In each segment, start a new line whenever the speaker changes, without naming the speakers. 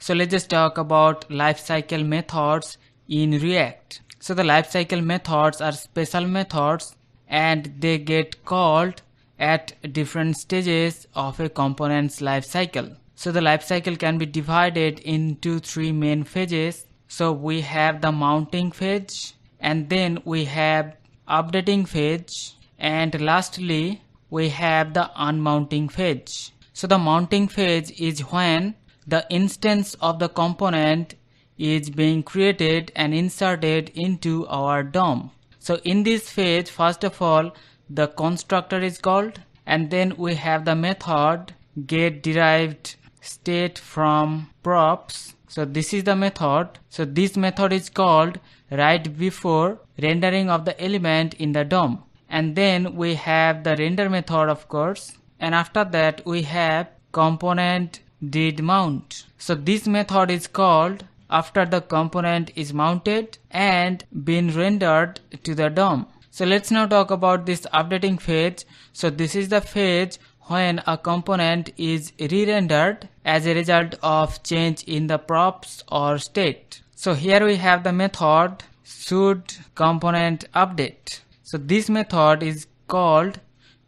So let's just talk about lifecycle methods in React. So the lifecycle methods are special methods and they get called at different stages of a component's lifecycle. So the lifecycle can be divided into three main phases. So we have the mounting phase, and then we have updating phase, and lastly we have the unmounting phase. So the mounting phase is when the instance of the component is being created and inserted into our DOM. So in this phase, first of all, the constructor is called, and then we have the method get derived state from props. So this is the method. So this method is called right before rendering of the element in the DOM. And then we have the render method, of course, and after that we have component did mount. So this method is called after the component is mounted and been rendered to the DOM. So let's now talk about this updating phase. So this is the phase when a component is re-rendered as a result of change in the props or state. So here we have the method should component update. So this method is called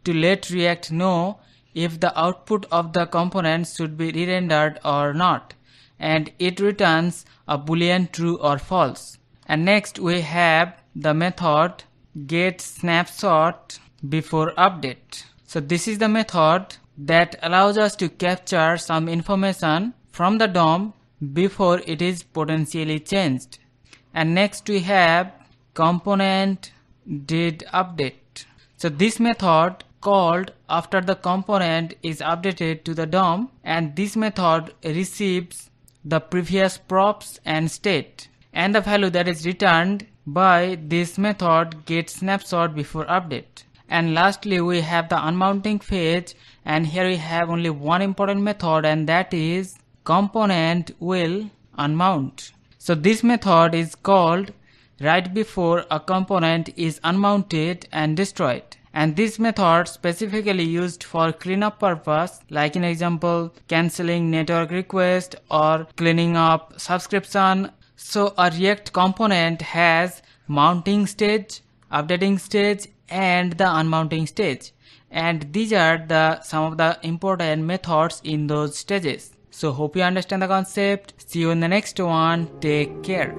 to let React know if the output of the component should be re-rendered or not, and it returns a boolean true or false. And next we have the method get snapshot before update. So this is the method that allows us to capture some information from the DOM before it is potentially changed. And next we have component did update. So this method called after the component is updated to the DOM, and this method receives the previous props and state, and the value that is returned by this method get snapshot before update. And lastly we have the unmounting phase, and here we have only one important method, and that is component will unmount. So this method is called right before a component is unmounted and destroyed, and this method specifically used for cleanup purpose, like in example cancelling network request or cleaning up subscription. So a React component has mounting stage, updating stage, and the unmounting stage, and these are some of the important methods in those stages. So hope you understand the concept. See you in the next one. Take care.